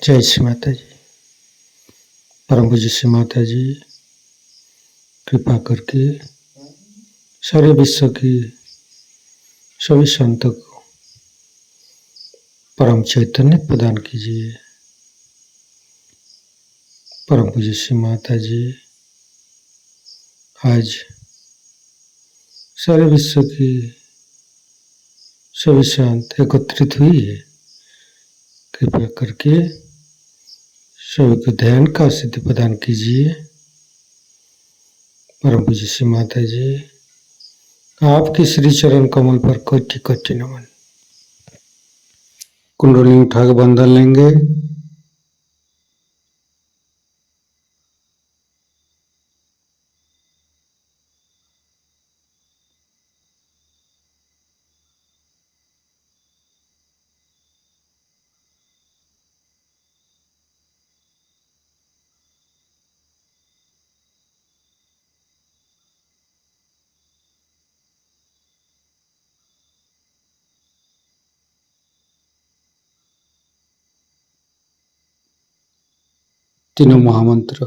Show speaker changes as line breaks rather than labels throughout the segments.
जय श्री माता जी। परम पूज्य श्री माता जी कृपा करके सारे विश्व की सभी संतों को परम चैतन्य प्रदान कीजिए। परम पूज्य श्री माता जी आज सारे विश्व की सभी संत एकत्रित हुई है। कृपा करके सभी को ध्यान का सिद्धि प्रदान कीजिए। परम पूज्य श्री माता जी आपके श्री चरण कमल पर कोटि कोटि नमन। कुंडली उठा के बंधन लेंगे। तीनों महामंत्र।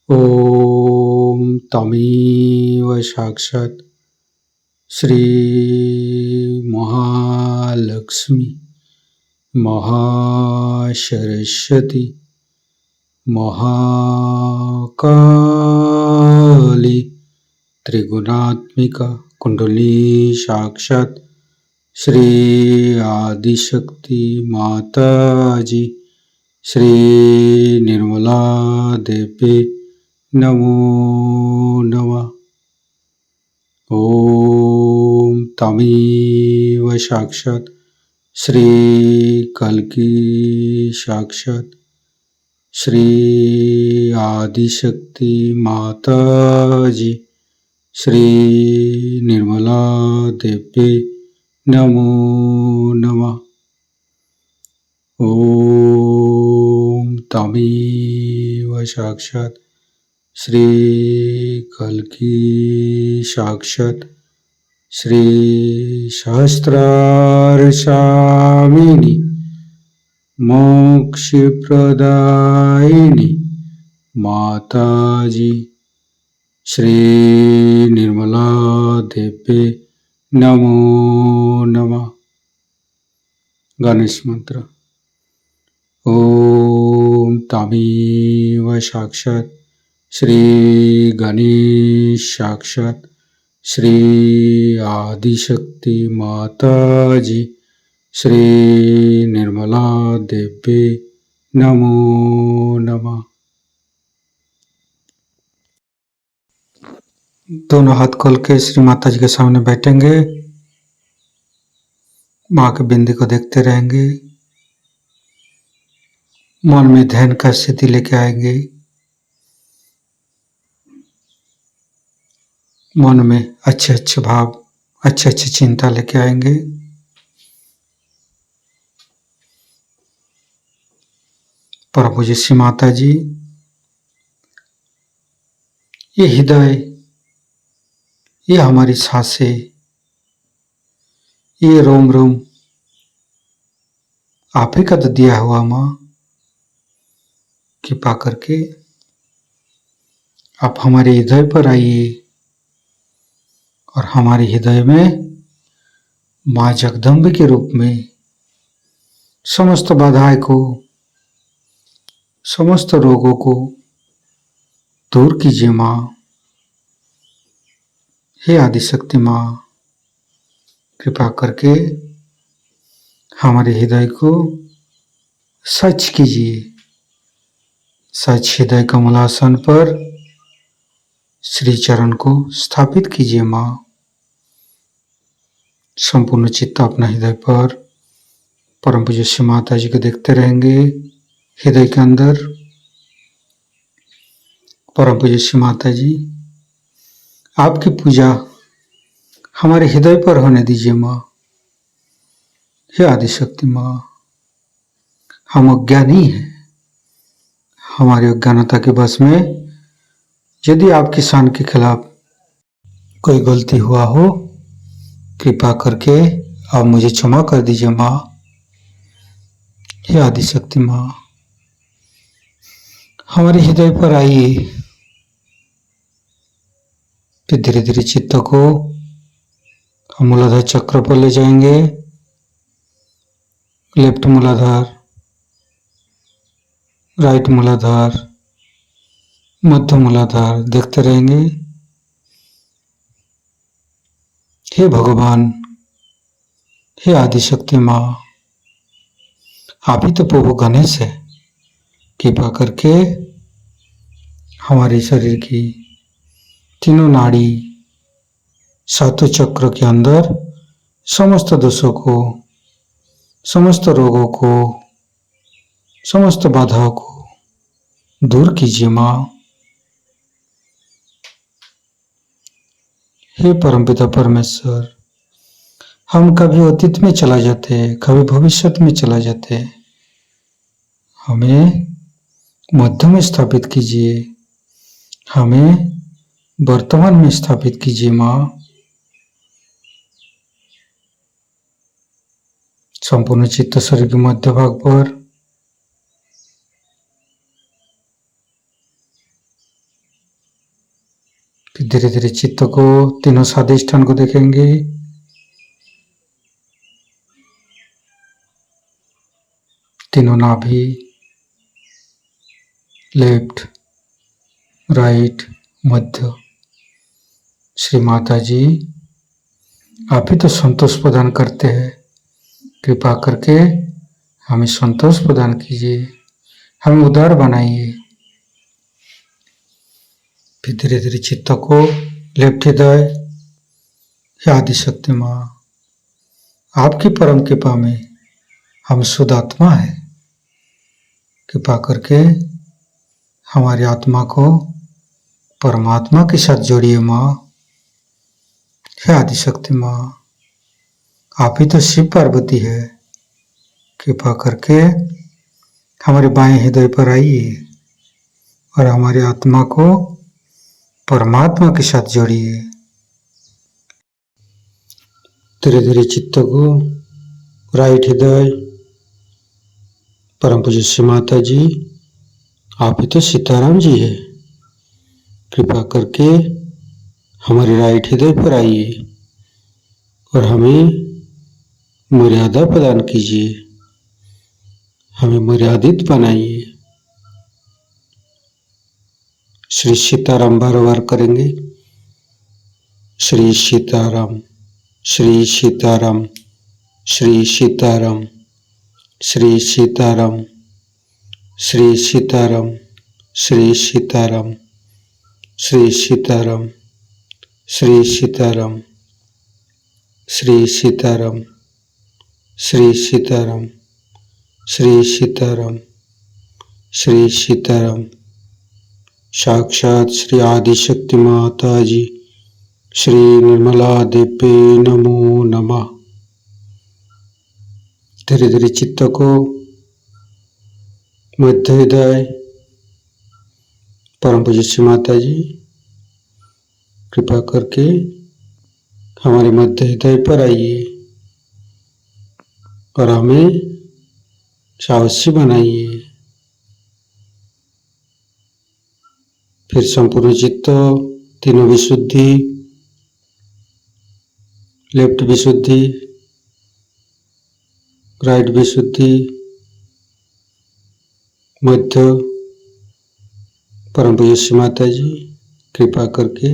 ओम तमेव साक्षात् श्री महालक्ष्मी महासरस्वती महाकाली त्रिगुणात्मिका कुंडली साक्षात् श्री आदिशक्ति माता जी श्री निर्मला देवी नमो नमः। ओम तमेव साक्षात् श्री कल्की साक्षात् श्री आदिशक्ति माता जी श्री निर्मला देवी नमो नमः। ओम तमेव साक्षात् श्री कल्की साक्षात् श्री सहस्रार स्वामिनी मोक्ष प्रदायिनी माता जी श्री निर्मला देवी नमो नमः। गणेश मंत्र। ओम तमेव साक्षात् श्री गणेश साक्षात् श्री आदिशक्ति माता जी श्री निर्मला देवी नमो नमः। दोनों हाथ खोल के श्री माता जी के सामने बैठेंगे। माँ के बिंदी को देखते रहेंगे। मन में ध्यान का स्थिति लेके आएंगे। मन में अच्छे अच्छे भाव अच्छे अच्छे चिंता लेके आएंगे। परम पूज्य श्री माता जी ये हृदय ये हमारी सांसें ये रोम रोम आप ही का तो दिया हुआ माँ। कृपा करके आप हमारे हृदय पर आइए और हमारे हृदय में माँ जगदम्बे के रूप में समस्त बाधाएं को समस्त रोगों को दूर कीजिए माँ। हे आदिशक्ति माँ कृपा करके हमारे हृदय को सच कीजिए। सच हृदय कमलासन पर श्री चरण को स्थापित कीजिए माँ। संपूर्ण चित्त अपना हृदय पर परम पूज्य श्री माता जी को देखते रहेंगे। हृदय के अंदर परम पूज्य श्री माता जी आपकी पूजा हमारे हृदय पर होने दीजिए माँ। हे आदिशक्ति माँ हम अज्ञानी हैं। हमारी अज्ञानता के बस में यदि आपकी शान के खिलाफ कोई गलती हुआ हो कृपा करके आप मुझे क्षमा कर दीजिए माँ। हे आदिशक्ति माँ, हमारे हृदय पर आइए। फिर धीरे धीरे चित्त को हम मूलाधार चक्र पर ले जाएंगे। लेफ्ट मूलाधार, राइट मूलाधार, मध्य मूलाधार देखते रहेंगे। हे भगवान, हे आदिशक्ति माँ, आप ही तो प्रभु गणेश है। कृपा करके हमारे शरीर की तीनों नाड़ी, सातों चक्र के अंदर समस्त दोषों को, समस्त रोगों को, समस्त बाधाओं को दूर कीजिए माँ। हे परमपिता परमेश्वर, हम कभी अतीत में चला जाते, कभी भविष्य में चला जाते, हमें मध्य में स्थापित कीजिए, हमें वर्तमान में स्थापित कीजिए माँ। संपूर्ण चित्त शरीर के मध्य भाग पर फिर धीरे धीरे चित्त को तीनों स्वादिष्ठान को देखेंगे। तीनों नाभि, लेफ्ट, राइट, मध्य। श्री माता जी, आप ही तो संतोष प्रदान करते हैं। कृपा करके हमें संतोष प्रदान कीजिए, हमें उदार बनाइए। फिर धीरे धीरे चित्त को लेफ्ट हृदय, आदिशक्ति माँ, आपकी परम कृपा में हम शुद्ध आत्मा है। कृपा करके हमारी आत्मा को परमात्मा के साथ जोड़िए माँ। हे आदिशक्ति माँ, आप ही तो शिव पार्वती है। कृपा करके हमारे बाएं हृदय पर आइए और हमारी आत्मा को परमात्मा के साथ जोड़िए। धीरे धीरे चित्त को राइट हृदय, परम पूज्य श्री माता जी, आप ही तो सीताराम जी है। कृपा करके हमारे राइट हृदय पर आइए और हमें मर्यादा प्रदान कीजिए, हमें मर्यादित बनाइए। श्री सीताराम बार बार करेंगे। श्री सीताराम, श्री सीताराम, श्री सीताराम, श्री सीताराम, श्री सीताराम, श्री सीताराम, श्री सीताराम, श्री सीताराम, श्री सीताराम, श्री सीताराम, श्री सीताराम, श्री सीताराम। साक्षात श्री आदिशक्ति माता जी, श्री निर्मला देवी नमो नमः। धीरे धीरे चित्त को मध्य हृदय, परम पूज्य श्री माता जी, कृपा करके हमारे मध्य हृदय पर आइए और हमें साहसी बनाइए। फिर संपूर्ण चित्त, तीनों विशुद्धि, लेफ्ट विशुद्धि, राइट विशुद्धि, मध्य, परम पूज्य श्री माता जी, कृपा करके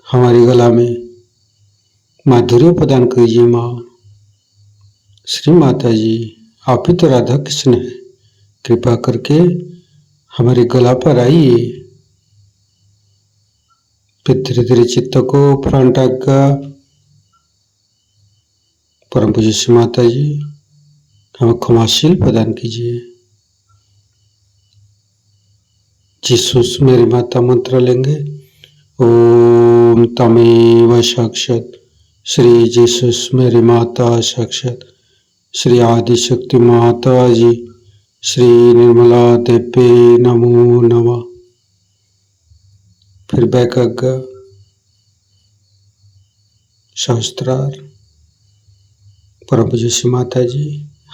हमारी गला में माधुर्य प्रदान कीजिए माँ। श्री माता जी, आप ही तो राधा कृष्ण है। कृपा करके हमारे गला पर आइए। फिर धीरे धीरे चित्त को फ्रंट आज्ञा, परम पूज्य श्री माता जी, हमें क्षमाशील प्रदान कीजिए। जीसस मेरी माता मंत्र लेंगे। ओम तमेव साक्षात श्री जीसस मेरी माता साक्षात श्री आदिशक्ति माता जी, श्री निर्मला देवी नमो नमः। फिर बैक आज्ञा, सहस्त्रार, परम पूज्य श्री माता जी,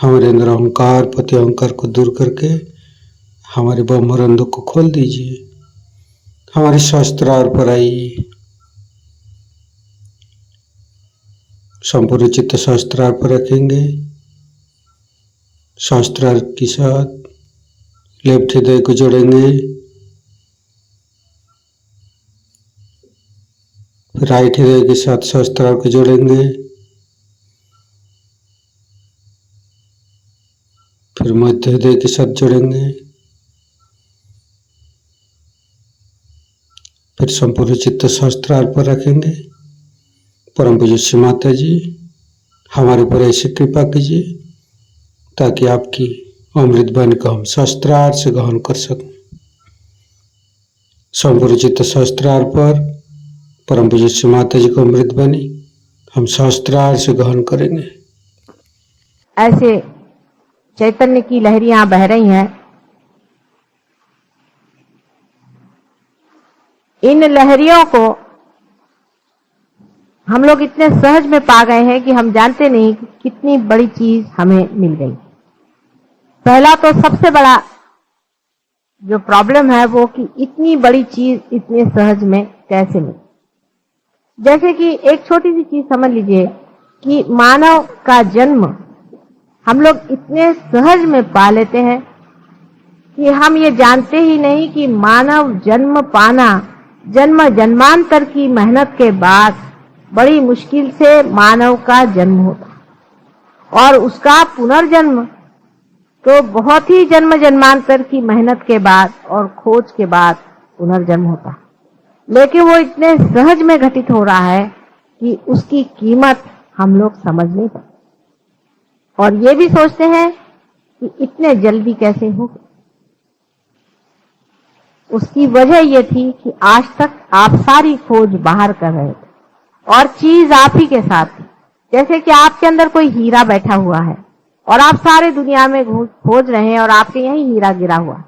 हमारे अंदर अहंकार पति अहंकार को दूर करके हमारे ब्रह्मरंध्र को खोल दीजिए। हमारे शास्त्रार पर आइए, संपूर्ण चित्त शास्त्रार पर रखेंगे। शास्त्रार के साथ लेफ्ट हृदय को जोड़ेंगे, फिर राइट हृदय के साथ शास्त्रार को जोड़ेंगे, फिर मध्य हृदय के साथ जोड़ेंगे, फिर संपूर्ण चित्त शास्त्रार पर रखेंगे। परम पूज्य श्री माता जी हमारे ऊपर ऐसी कृपा कीजिए ताकि आपकी अमृत वाणी को हम शास्त्रार से ग्रहण कर सकें। संपूर्ण चित्त शास्त्रार पर परम पूज्य श्री माता जी को अमृत वाणी हम शास्त्रार से ग्रहण करेंगे।
ऐसे चैतन्य की लहरियां बह रही हैं। इन लहरियों को हम लोग इतने सहज में पा गए हैं कि हम जानते नहीं कि कितनी बड़ी चीज हमें मिल गई। पहला तो सबसे बड़ा जो प्रॉब्लम है वो कि इतनी बड़ी चीज इतने सहज में कैसे मिली। जैसे कि एक छोटी सी चीज समझ लीजिए कि मानव का जन्म हम लोग इतने सहज में पा लेते हैं कि हम ये जानते ही नहीं कि मानव जन्म पाना जन्म जन्मांतर की मेहनत के बाद बड़ी मुश्किल से मानव का जन्म होता और उसका पुनर्जन्म तो बहुत ही जन्म जन्मांतर की मेहनत के बाद और खोज के बाद पुनर्जन्म होता। लेकिन वो इतने सहज में घटित हो रहा है कि उसकी कीमत हम लोग समझ नहीं पाते और ये भी सोचते हैं कि इतने जल्दी कैसे हो। उसकी वजह ये थी कि आज तक आप सारी खोज बाहर कर रहे थे और चीज आप ही के साथ थी। जैसे कि आपके अंदर कोई हीरा बैठा हुआ है और आप सारे दुनिया में खोज रहे हैं और आपके यही हीरा गिरा हुआ है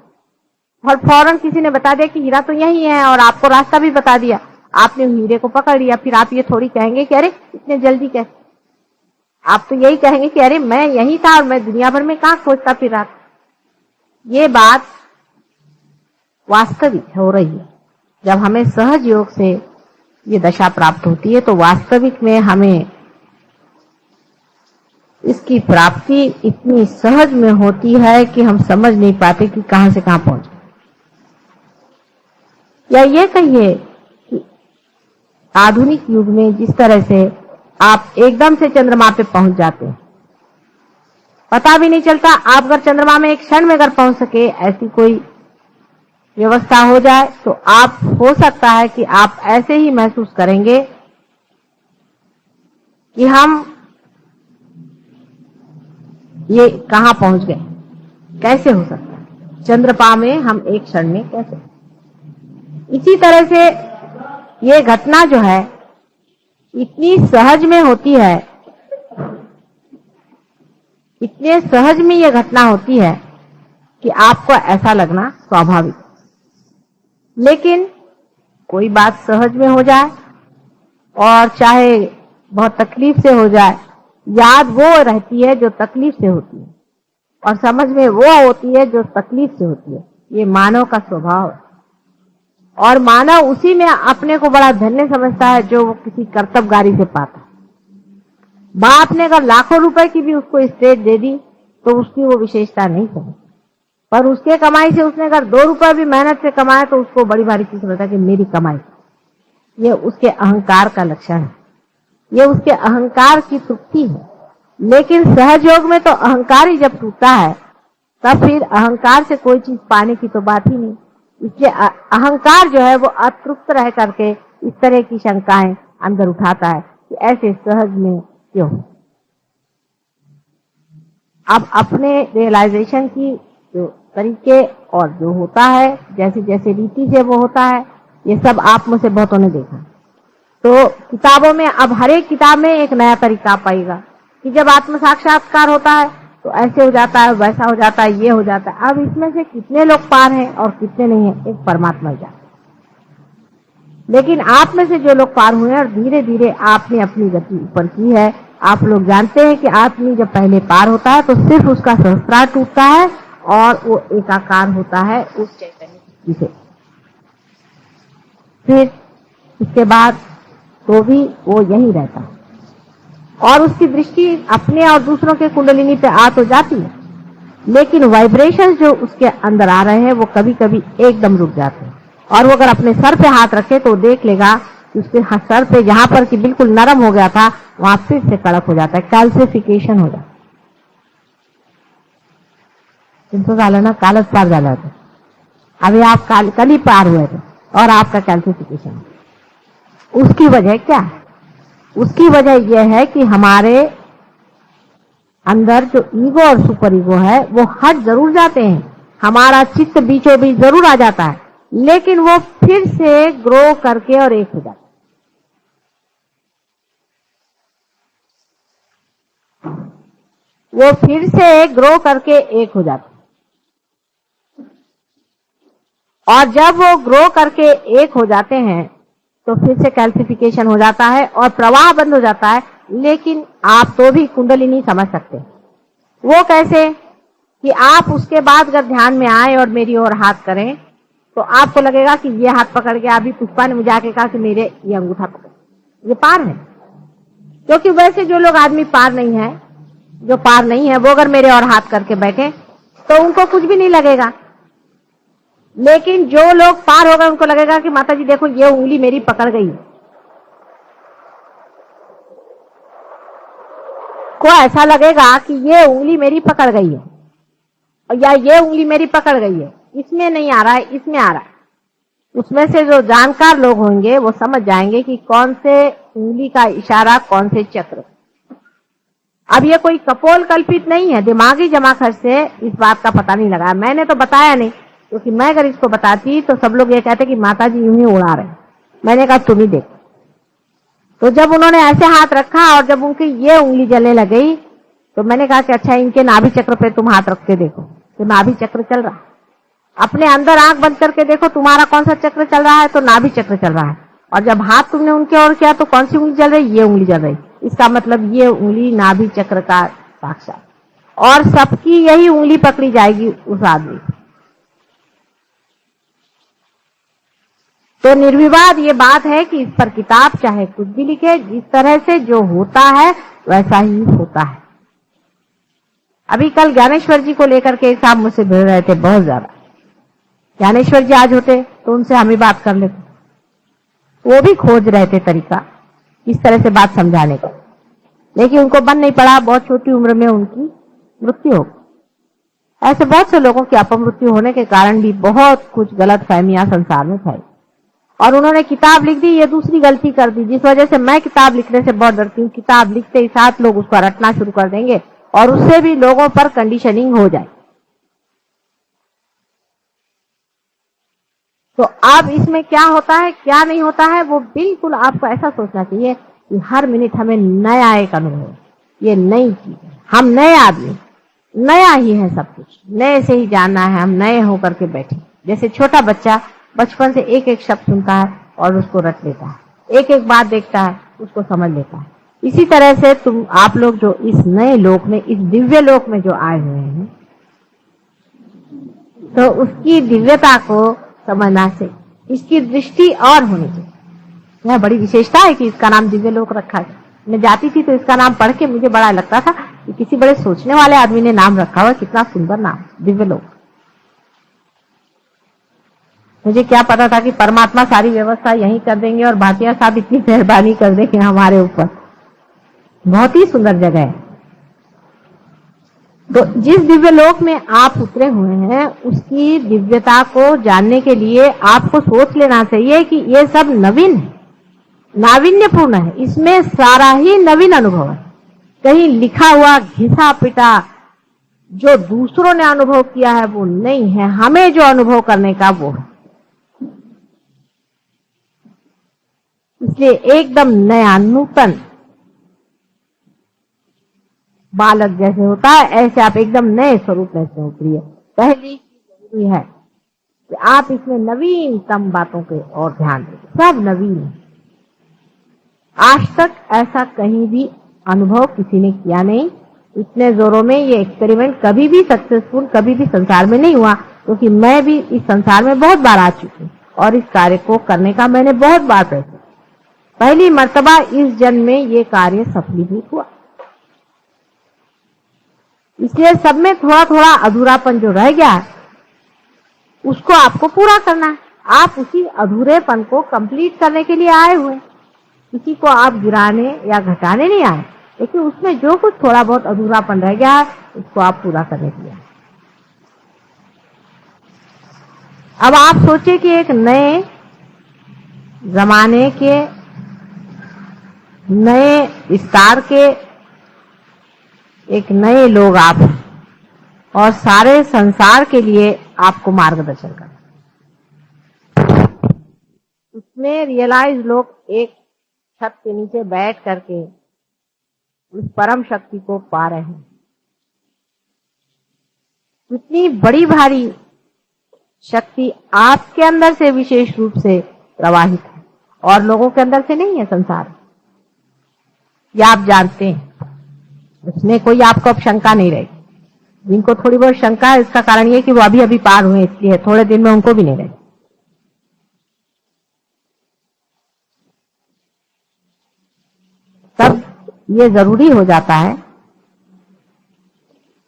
और फौरन किसी ने बता दिया कि हीरा तो यही है और आपको रास्ता भी बता दिया। आपने हीरे को पकड़ लिया। फिर आप ये थोड़ी कहेंगे कि अरे इतने जल्दी कैसे। आप तो यही कहेंगे कि अरे मैं यही था और मैं दुनिया भर में कहां खोजता फिर रहा था। ये बात वास्तविक हो रही है। जब हमें सहज योग से ये दशा प्राप्त होती है तो वास्तविक में हमें इसकी प्राप्ति इतनी सहज में होती है कि हम समझ नहीं पाते कि कहां से कहां पहुंचे। या ये कहिए कि आधुनिक युग में जिस तरह से आप एकदम से चंद्रमा पे पहुंच जाते हैं, पता भी नहीं चलता। आप अगर चंद्रमा में एक क्षण में अगर पहुंच सके, ऐसी कोई व्यवस्था हो जाए तो आप हो सकता है कि आप ऐसे ही महसूस करेंगे कि हम ये कहां पहुंच गए। कैसे हो सकता है चंद्रमा में हम एक क्षण में कैसे। इसी तरह से ये घटना जो है इतनी सहज में होती है, इतने सहज में ये घटना होती है कि आपको ऐसा लगना स्वाभाविक। लेकिन कोई बात सहज में हो जाए और चाहे बहुत तकलीफ से हो जाए, याद वो रहती है जो तकलीफ से होती है और समझ में वो होती है जो तकलीफ से होती है। ये मानव का स्वभाव है और मानव उसी में अपने को बड़ा धन्य समझता है जो वो किसी कर्तव्यगारी से पाता है। बाप ने अगर लाखों रुपए की भी उसको स्टेट दे दी तो उसकी वो विशेषता नहीं समझ, पर उसके कमाई से उसने अगर 2 रुपए भी मेहनत से कमाए तो उसको बड़ी भारी चीज समझता है कि मेरी कमाई। ये उसके अहंकार का लक्षण है, ये उसके अहंकार की तृप्ति है। लेकिन सहयोग में तो अहंकार ही जब टूटता है तब फिर अहंकार से कोई चीज पाने की तो बात ही नहीं। इसलिए अहंकार जो है वो अतृप्त रह करके इस तरह की शंकाएं अंदर उठाता है कि ऐसे सहज में क्यों। अब अपने रियलाइजेशन की जो तरीके और जो होता है, जैसे जैसे रीति से वो होता है, ये सब आप में से बहुतों ने देखा। तो किताबों में अब हर एक किताब में एक नया तरीका पाएगा कि जब आत्म साक्षात्कार होता है तो ऐसे हो जाता है, वैसा हो जाता है, ये हो जाता है। अब इसमें से कितने लोग पार हैं और कितने नहीं है, एक परमात्मा ही जाने। लेकिन आप में से जो लोग पार हुए और धीरे धीरे आपने अपनी गति ऊपर की है, आप लोग जानते हैं कि आदमी जब पहले पार होता है तो सिर्फ उसका सहस्त्रार टूटता है और वो एकाकार होता है उस चैतन्य से। फिर इसके बाद तो भी वो यही रहता है और उसकी दृष्टि अपने और दूसरों के कुंडलिनी पे आ तो जाती है, लेकिन वाइब्रेशंस जो उसके अंदर आ रहे हैं वो कभी कभी एकदम रुक जाते हैं। और वो अगर अपने सर पे हाथ रखे तो देख लेगा कि उसके सर पे जहां पर कि बिल्कुल नरम हो गया था वहां फिर से कड़क हो जाता है, कैल्सिफिकेशन हो जाता है। तुमको ना कालच पार जा जाते, अभी आप कल ही पार हुए थे और आपका कैल्सिफिकेशन। उसकी वजह क्या है? उसकी वजह यह है कि हमारे अंदर जो ईगो और सुपर ईगो है वो हट जरूर जाते हैं, हमारा चित्त बीचों बीच जरूर आ जाता है, लेकिन वो फिर से ग्रो करके और एक हो जाता है। वो फिर से ग्रो करके एक हो जाता है और जब वो ग्रो करके एक हो जाते हैं तो फिर से कैल्सिफिकेशन हो जाता है और प्रवाह बंद हो जाता है। लेकिन आप तो भी कुंडलिनी समझ सकते हैं। वो कैसे कि आप उसके बाद अगर ध्यान में आए और मेरी ओर हाथ करें तो आपको लगेगा कि ये हाथ पकड़ के, अभी पुष्पा ने मुझे आके कहा कि मेरे ये अंगूठा पकड़, ये पार है। क्योंकि वैसे जो लोग आदमी पार नहीं है, जो पार नहीं है, वो अगर मेरे और हाथ करके बैठे तो उनको कुछ भी नहीं लगेगा। लेकिन जो लोग पार हो गए उनको लगेगा कि माता जी देखो ये उंगली मेरी पकड़ गई है। को ऐसा लगेगा कि ये उंगली मेरी पकड़ गई है या ये उंगली मेरी पकड़ गई है, इसमें नहीं आ रहा है, इसमें आ रहा है। उसमें से जो जानकार लोग होंगे वो समझ जाएंगे कि कौन से उंगली का इशारा, कौन से चक्र। अब ये कोई कपोल कल्पित नहीं है, दिमागी जमाखर्च से इस बात का पता नहीं लगा। मैंने तो बताया नहीं, क्योंकि मैं अगर इसको बताती तो सब लोग ये कहते कि माता जी यूं ही उड़ा रहे। मैंने कहा तुम ही देखो। तो जब उन्होंने ऐसे हाथ रखा और जब उनकी ये उंगली जलने लगी तो मैंने कहा कि अच्छा इनके नाभि चक्र पे तुम हाथ रख के देखो तो नाभि चक्र चल रहा है। अपने अंदर आंख बंद करके देखो तुम्हारा कौन सा चक्र चल रहा है, तो नाभि चक्र चल रहा है। और जब हाथ तुमने उनके ओर किया तो कौन सी उंगली चल रही? ये उंगली चल रही। इसका मतलब ये उंगली नाभि चक्र का साक्षात, और सबकी यही उंगली पकड़ी जाएगी उस आदमी। तो निर्विवाद ये बात है कि इस पर किताब चाहे कुछ भी लिखे, जिस तरह से जो होता है वैसा ही होता है। अभी कल ज्ञानेश्वर जी को लेकर के साहब मुझसे भिड़ रहे थे बहुत ज्यादा। ज्ञानेश्वर जी आज होते तो उनसे हम ही बात कर लेते। वो भी खोज रहे थे तरीका इस तरह से बात समझाने का, लेकिन उनको बन नहीं पड़ा। बहुत छोटी उम्र में उनकी मृत्यु हो गई। ऐसे बहुत से लोगों की अपमृत्यु होने के कारण भी बहुत कुछ गलत फहमियां संसार में फैली और उन्होंने किताब लिख दी। ये दूसरी गलती कर दी जिस वजह से मैं किताब लिखने से बहुत डरती हूँ। किताब लिखते ही साथ लोग उसको रटना शुरू कर देंगे और उससे भी लोगों पर कंडीशनिंग हो जाए। तो अब इसमें क्या होता है क्या नहीं होता है, वो बिल्कुल आपको ऐसा सोचना चाहिए कि हर मिनट हमें नया एक अनुभव, ये नई चीज है। हम नए आदमी, नया ही है सब कुछ, नए से ही जानना है। हम नए होकर के बैठे, जैसे छोटा बच्चा बचपन से एक एक शब्द सुनता है और उसको रट लेता है, एक एक बात देखता है उसको समझ लेता है। इसी तरह से आप लोग जो इस नए लोक में, इस दिव्य लोक में जो आए हुए हैं, तो उसकी दिव्यता को समझना से इसकी दृष्टि और होनी चाहिए। यह बड़ी विशेषता है कि इसका नाम दिव्य लोक रखा है। मैं जाती थी तो इसका नाम पढ़ के मुझे बड़ा लगता था कि किसी बड़े सोचने वाले आदमी ने नाम रखा हुआ, कितना सुंदर नाम, दिव्य लोक। मुझे क्या पता था कि परमात्मा सारी व्यवस्था यहीं कर देंगे और भाटिया साहब इतनी मेहरबानी कर देंगे हमारे ऊपर। बहुत ही सुंदर जगह है। तो जिस दिव्य लोक में आप उतरे हुए हैं उसकी दिव्यता को जानने के लिए आपको सोच लेना चाहिए कि ये सब नवीन है, नाविन्यपूर्ण है। इसमें सारा ही नवीन अनुभव है। कहीं लिखा हुआ घिसा पिटा जो दूसरों ने अनुभव किया है वो नहीं है, हमें जो अनुभव करने का वो है। इसलिए एकदम नया, नूतन, बालक जैसे होता है ऐसे आप एकदम नए स्वरूप में से उतरिए। पहली चीज जरूरी है कि आप इसमें नवीनतम बातों के और ध्यान दें। सब नवीन है। आज तक ऐसा कहीं भी अनुभव किसी ने किया नहीं। इतने जोरों में ये एक्सपेरिमेंट कभी भी सक्सेसफुल कभी भी संसार में नहीं हुआ, क्योंकि मैं भी इस संसार में बहुत बार आ चुकी हूँ और इस कार्य को करने का मैंने बहुत बार प्रयास किया। पहली मर्तबा इस जन्म में ये कार्य सफलीभूत हुआ। इसलिए सब में थोड़ा थोड़ा अधूरापन जो रह गया उसको आपको पूरा करना है। आप उसी अधूरेपन को कंप्लीट करने के लिए आए हुए, किसी को आप गिराने या घटाने नहीं आए, लेकिन उसमें जो कुछ थोड़ा बहुत अधूरापन रह गया है उसको आप पूरा करने के लिए आए। अब आप सोचिए कि एक नए जमाने के नए विस्तार के एक नए लोग आप हैं और सारे संसार के लिए आपको मार्गदर्शन करना। उसमें रियलाइज लोग एक छत के नीचे बैठ करके उस परम शक्ति को पा रहे हैं। इतनी बड़ी भारी शक्ति आपके अंदर से विशेष रूप से प्रवाहित है और लोगों के अंदर से नहीं है संसार। या आप जानते हैं, उसमें कोई आपको अब शंका नहीं रहेगी। जिनको थोड़ी बहुत शंका है इसका कारण ये कि वो अभी अभी पार हुए, इसलिए थोड़े दिन में उनको भी नहीं रहेगी। तब ये जरूरी हो जाता है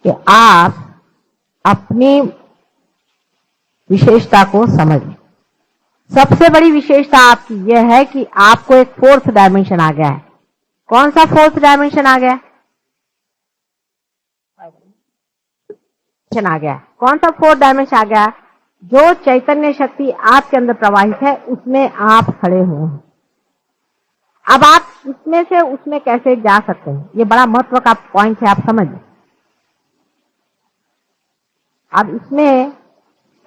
कि आप अपनी विशेषता को समझ लें। सबसे बड़ी विशेषता आपकी यह है कि आपको एक फोर्थ डायमेंशन आ गया है। कौन सा फोर्थ डायमेंशन आ गया? आ गया। कौन सा फोर्थ डायमेंशन आ गया? जो चैतन्य शक्ति आपके अंदर प्रवाहित है उसमें आप खड़े हुए हैं। अब आप इसमें से उसमें कैसे जा सकते हैं, ये बड़ा महत्व का पॉइंट है, आप समझिए। अब इसमें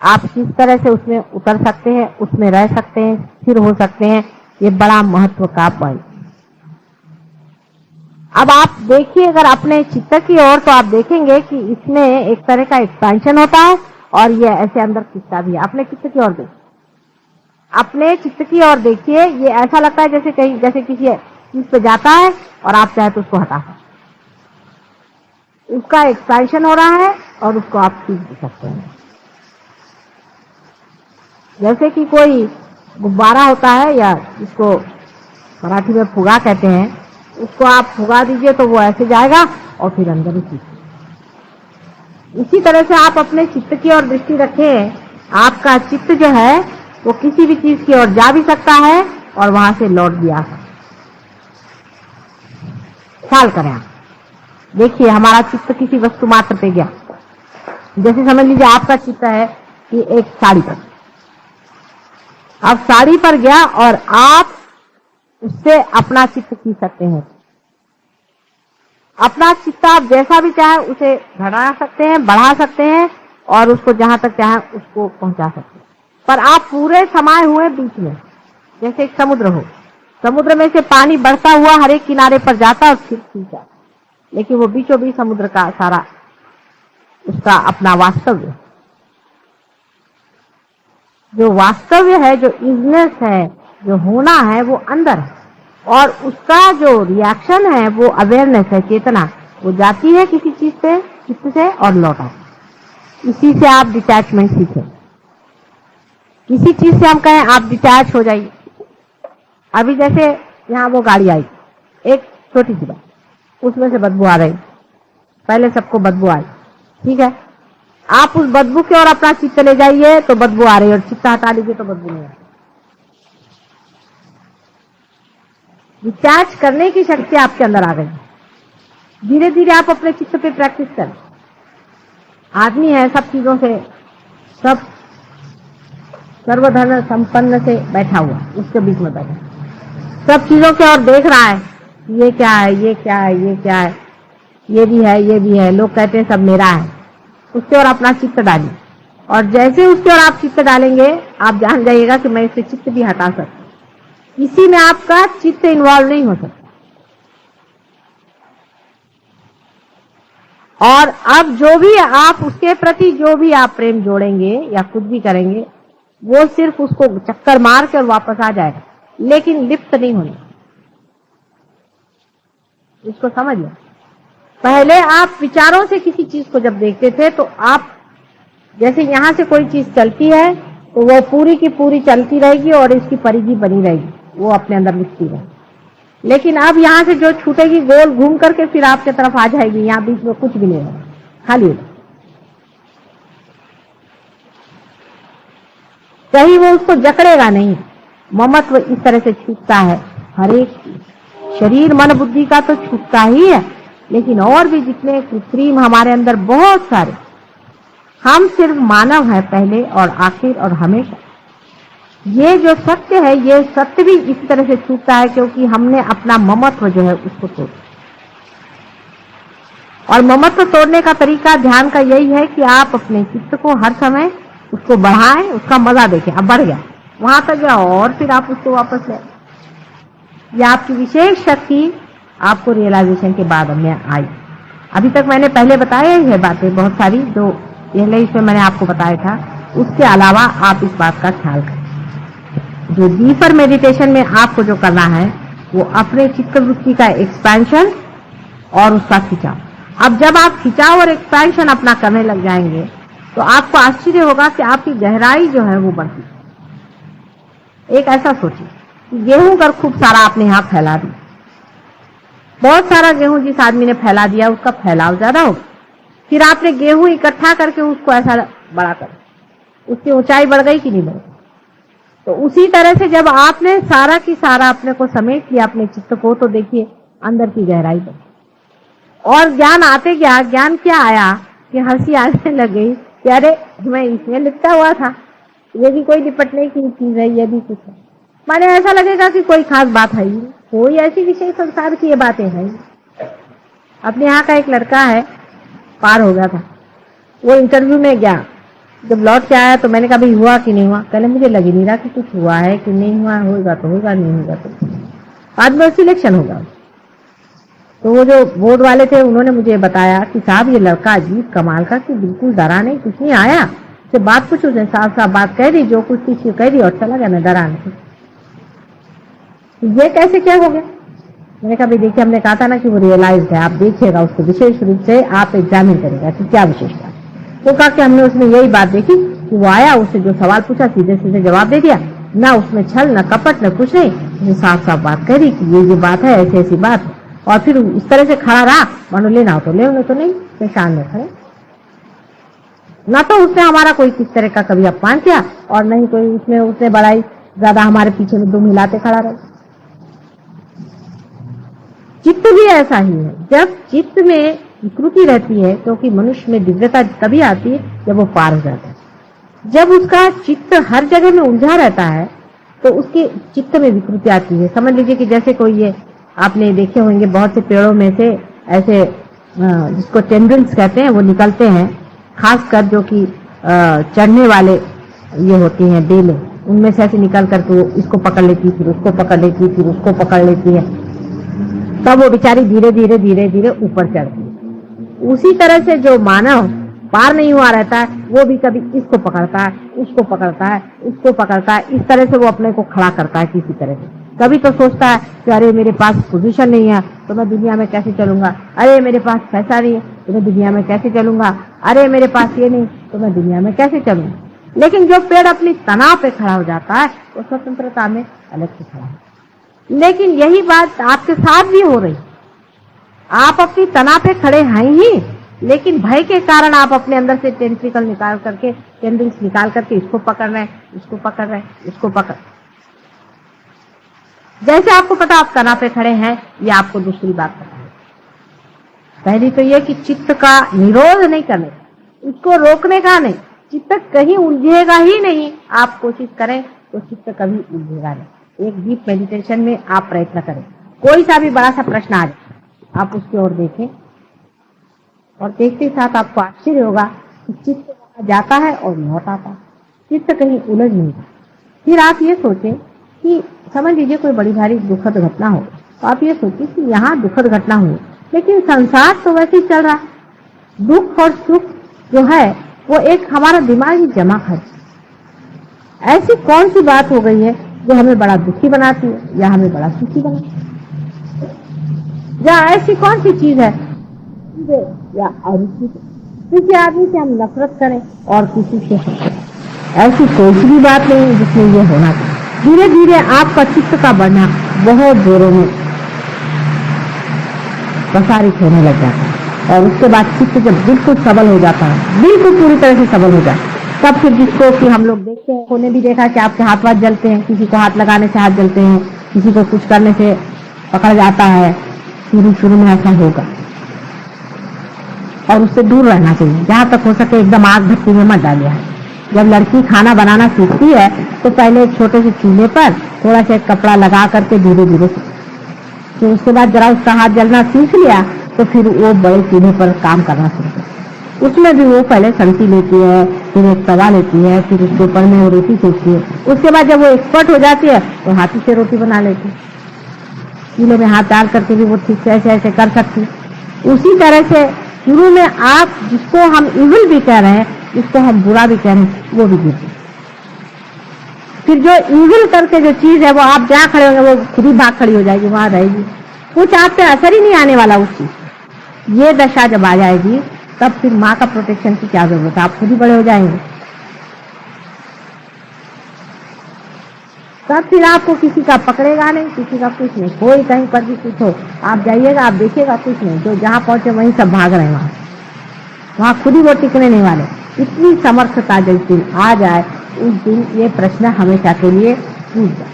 आप किस तरह से उसमें उतर सकते हैं, उसमें रह सकते हैं, स्थिर हो सकते हैं, ये बड़ा महत्व का पॉइंट। अब आप देखिए अगर अपने चित्त की ओर, तो आप देखेंगे कि इसमें एक तरह का एक्सपेंशन होता है और ये ऐसे अंदर खिंचता भी है। अपने चित्त की ओर देखिए, अपने चित्त की ओर देखिए, ये ऐसा लगता है जैसे कहीं जैसे किसी चीज पे जाता है और आप चाहे तो उसको हटा सकते। उसका एक्सपेंशन हो रहा है और उसको आप खींच भी सकते हैं। जैसे कि कोई गुब्बारा होता है या इसको मराठी में फुगा कहते हैं, उसको आप फुगा दीजिए तो वो ऐसे जाएगा और फिर अंदर ही खींचे। इसी तरह से आप अपने चित्त की ओर दृष्टि रखें। आपका चित्त जो है वो किसी भी चीज की ओर जा भी सकता है और वहां से लौट भी आ सकता है। ख्याल करें आप, देखिए हमारा चित्त किसी वस्तु मात्र पे गया। जैसे समझ लीजिए आपका चित्त है कि एक साड़ी पर, अब साड़ी पर गया और आप उससे अपना चित्त खींच सकते हैं। अपना चित्त आप जैसा भी चाहे उसे घटा सकते हैं, बढ़ा सकते हैं और उसको जहां तक चाहे उसको पहुंचा सकते हैं। पर आप पूरे समाये हुए बीच में, जैसे एक समुद्र हो, समुद्र में से पानी बढ़ता हुआ हर एक किनारे पर जाता और फिर खींचा, लेकिन वो बीचों बीच समुद्र का सारा उसका अपना वास्तव्य, जो वास्तव्य है, जो इजनेस है, जो होना है वो अंदर है और उसका जो रिएक्शन है वो अवेयरनेस है, चेतना। वो जाती है किसी चीज पे चित्त से और लौट आती। इसी से आप डिटैचमेंट सीखें। किसी चीज से हम कहें आप डिटैच हो जाइए। अभी जैसे यहाँ वो गाड़ी आई, एक छोटी सी बात, उसमें से बदबू आ रही, पहले सबको बदबू आई, ठीक है, आप उस बदबू की ओर अपना चित्त ले जाइए तो बदबू आ रही है और चित्त हटा लीजिए तो बदबू नहीं आ रही। डिटैच करने की शक्ति आपके अंदर आ गई। धीरे धीरे आप अपने चित्त पे प्रैक्टिस करें। आदमी है सब चीजों से, सब सर्वधर्म संपन्न से बैठा हुआ, उसके बीच में बैठा, सब चीजों की ओर देख रहा है, ये क्या है, ये क्या है, ये क्या है, ये भी है, ये भी है, लोग कहते हैं सब मेरा है। उसके ओर अपना चित्त डालिए और जैसे उसके ओर आप चित्त डालेंगे आप जान जाइएगा कि मैं इससे चित्त भी हटा सकता। इसी में आपका चित्त इन्वॉल्व नहीं हो सकता। और अब जो भी आप उसके प्रति जो भी आप प्रेम जोड़ेंगे या कुछ भी करेंगे वो सिर्फ उसको चक्कर मार कर वापस आ जाएगा, लेकिन लिप्त नहीं होने। इसको समझ लो। पहले आप विचारों से किसी चीज को जब देखते थे तो आप जैसे यहां से कोई चीज चलती है तो वो पूरी की पूरी चलती रहेगी और इसकी परिधि बनी रहेगी, वो अपने अंदर लिखती रहेगी। लेकिन अब यहां से जो छूटेगी गोल घूम करके फिर आपके तरफ आ जाएगी, यहाँ बीच में कुछ भी नहीं होगा, खाली होगा। कहीं वो उसको जकड़ेगा नहीं। ममत्व इस तरह से छूटता है हर एक चीज। शरीर मन बुद्धि का तो छूटता ही है, लेकिन और भी जितने कृत्रिम हमारे अंदर बहुत सारे, हम सिर्फ मानव है पहले और आखिर और हमेशा। ये जो सत्य है, ये सत्य भी इस तरह से छूटता है क्योंकि हमने अपना ममत्व जो है उसको तोड़ा। और ममत्व तोड़ने का तरीका ध्यान का यही है कि आप अपने चित्त को हर समय उसको बढ़ाएं, उसका मजा देखें। अब बढ़ गया, वहां तक गया और फिर आप उसको वापस ले। ये आपकी विशेष शक्ति आपको रियलाइजेशन के बाद में आई। अभी तक मैंने पहले बताया ही है बातें बहुत सारी, जो पहले इसमें मैंने आपको बताया था। उसके अलावा आप इस बात का ख्याल करें, जो डीपर मेडिटेशन में आपको जो करना है वो अपने चित्त वृत्ति का एक्सपेंशन और उसका खिंचाव। अब जब आप खिंचाव और एक्सपेंशन अपना करने लग जाएंगे तो आपको आश्चर्य होगा कि आपकी गहराई जो है वो बढ़ती है। एक ऐसा सोचिए कि गेहूं कर खूब सारा आपने यहाँ फैला दिया, बहुत सारा गेहूं जिस आदमी ने फैला दिया उसका फैलाव ज्यादा होगा। फिर आपने गेहूं इकट्ठा करके उसको ऐसा बड़ा कर, उसकी ऊंचाई बढ़ गई कि नहीं बढ़ गई? तो उसी तरह से जब आपने सारा की सारा अपने को समेट लिया अपने चित्त को, तो देखिए अंदर की गहराई बढ़ी और ज्ञान आते गया। ज्ञान क्या आया कि हंसी आने लग गई कि अरे मैं इसमें लिपटा हुआ था, ये भी कोई निपटने की चीज है, ये भी कुछ है। माने ऐसा लगेगा कि कोई खास बात है ही, कोई ऐसी विषय संसार की ये बातें हैं। अपने यहाँ का एक लड़का है, पार हो गया था, वो इंटरव्यू में गया। जब लौट के आया तो मैंने कहा भाई हुआ कि नहीं हुआ? कहले मुझे लग ही नहीं रहा कि कुछ हुआ है कि नहीं हुआ, होगा तो होगा, नहीं होगा तो बाद में सिलेक्शन होगा। तो वो जो बोर्ड वाले थे उन्होंने मुझे बताया कि साहब ये लड़का अजीब कमाल का, कि बिल्कुल डरा नहीं, कुछ नहीं आया, से बात कुछ उसने साफ साफ बात कह दी, जो कुछ थी कह दी और चला गया, मैं डरा नहीं। ये कैसे क्या हो गया? मैंने कहा भाई देखिए, हमने कहा था ना कि वो रियलाइज्ड है, आप देखिएगा उसको विशेष रूप से आप एग्जामिन करेगा कि क्या विशेषता है। वो कहा कि हमने उसमें यही बात देखी कि वो आया, उससे जो सवाल पूछा सीधे सीधे जवाब दे दिया, ना उसमें छल न कपट न कुछ नहीं, उसने साफ साफ बात कह दी कि ये बात है, ऐसी ऐसी बात है। और फिर इस तरह से खड़ा रहा, मानो लेना हो तो ले, तो नहीं, परेशान में खड़े। ना तो उसने हमारा कोई किस तरह का कभी अपमान किया और नहीं कोई उसमें उसने बड़ाई ज्यादा हमारे पीछे में दुम हिलाते खड़ा रहे। चित्त भी ऐसा ही है। जब चित्त में विकृति रहती है, क्योंकि मनुष्य में दिव्यता तभी आती है जब वो पार हो जाता है। जब उसका चित्त हर जगह में उलझा रहता है तो उसके चित्त में विकृति आती है। समझ लीजिए कि जैसे कोई, ये आपने देखे होंगे बहुत से पेड़ों में से ऐसे जिसको टेंड्रिल्स कहते हैं वो निकलते हैं, खासकर जो कि चढ़ने वाले ये होती हैं बेलें, उनमें से ऐसे निकल करके वो इसको पकड़ लेती, फिर उसको पकड़ लेती, फिर उसको पकड़ लेती है, तब वो बेचारी धीरे धीरे धीरे धीरे ऊपर चढ़ती है। उसी तरह से जो मानव पार नहीं हुआ रहता है, वो भी कभी इसको पकड़ता है, उसको पकड़ता है, उसको पकड़ता है, इस तरह से वो अपने को खड़ा करता है किसी तरह से। कभी तो सोचता है कि अरे मेरे पास पोजीशन नहीं है तो मैं दुनिया में कैसे चलूंगा, अरे मेरे पास पैसा नहीं है तो मैं दुनिया में कैसे चलूंगा, अरे मेरे पास ये नहीं तो मैं दुनिया में कैसे चलूंगा। लेकिन जो पेड़ अपनी तना पे खड़ा हो जाता है वो स्वतंत्रता में अलग से खड़ा है। लेकिन यही बात आपके साथ भी हो रही, आप अपनी तना पे खड़े हैं ही, लेकिन भय के कारण आप अपने अंदर से टेंट्रिकल निकाल करके, टेंड्रिल्स निकाल करके इसको पकड़ रहे हैं, इसको पकड़ रहे हैं, इसको पकड़। जैसे आपको पता आप तना पे खड़े हैं, ये आपको दूसरी बात पता है। पहली तो ये कि चित्त का निरोध नहीं करने, उसको रोकने का नहीं, चित्त कहीं उलझेगा ही नहीं। आप कोशिश करें तो चित्त कभी उलझेगा नहीं। एक डीप मेडिटेशन में आप प्रयत्न करें, कोई सा भी बड़ा सा प्रश्न आ जाए आप उसकी ओर देखें और देखते साथ आपको आश्चर्य होगा कि चित्त जाता है और लौट आता है, चित्त कहीं उलझ नहीं जाता। फिर आप ये सोचें कि समझ लीजिए कोई बड़ी भारी दुखद घटना हो, तो आप ये सोचिए कि यहाँ दुखद घटना हुई, लेकिन संसार तो वैसे ही चल रहा है। दुख और सुख जो है वो एक हमारा दिमागी जमा खर्च। ऐसी कौन सी बात हो गई है जो हमें बड़ा दुखी बनाती है या हमें बड़ा सुखी बनाती है? या ऐसी कौन सी चीज है या अरुचि, किसी आदमी से हम नफरत करें और किसी से ऐसी कोई भी बात नहीं है जिसमें ये होना चाहिए। धीरे धीरे आपका चित्त का बढ़ना बहुत जोरों में प्रसारित होने लग जाता है और उसके बाद चित्त जब बिल्कुल सबल हो जाता है, बिल्कुल पूरी तरह से सबल हो जाता है, तब फिर जिसको कि हम लोग देखते हैं, उन्होंने भी देखा कि आपके हाथ वाथ जलते हैं, किसी को हाथ लगाने से हाथ जलते हैं, किसी को कुछ करने से पकड़ जाता है, शुरू में ऐसा होगा और उससे दूर रहना चाहिए। जहां तक हो सके एकदम आग भट्टी में मत डालिए। जब लड़की खाना बनाना सीखती है तो पहले एक छोटे से चूल्हे पर थोड़ा सा कपड़ा लगा करके धीरे धीरे, फिर उसके बाद जरा उसका हाथ जलना सीख लिया तो फिर वो बड़े चूल्हे पर काम करना सीखती है। उसमें भी वो पहले संती लेती है, फिर एक तवा लेती है, फिर उसके ऊपर में वो रोटी सेकती है। उसके बाद जब वो एक्सपर्ट हो जाती है तो हाथी से रोटी बना लेती है, चूल्हे में हाथ डाल करके भी वो ठीक से ऐसे ऐसे कर सकती है। उसी तरह से शुरू में आप जिसको हम इविल भी कह रहे हैं, जिसको हम बुरा भी कह रहे हैं, वो भी गिरते। फिर जो इविल करके जो चीज है वो आप जहाँ खड़े होंगे वो खुद ही भाग खड़ी हो जाएगी, वहां रहेगी, कुछ आप पे असर ही नहीं आने वाला उस चीज। ये दशा जब आ जाएगी तब फिर माँ का प्रोटेक्शन की क्या जरूरत है, आप खुद ही बड़े हो जाएंगे। तब फिर आपको किसी का पकड़ेगा नहीं, किसी का कुछ नहीं, कोई कहीं पर भी कुछ हो आप जाइएगा, आप देखिएगा कुछ नहीं, जो जहाँ पहुंचे वहीं सब भाग रहे हैं, वहां खुद ही वो टिकने नहीं वाले। इतनी समर्थता जिस दिन आ जाए उस दिन ये प्रश्न हमेशा के लिए टूट जाए।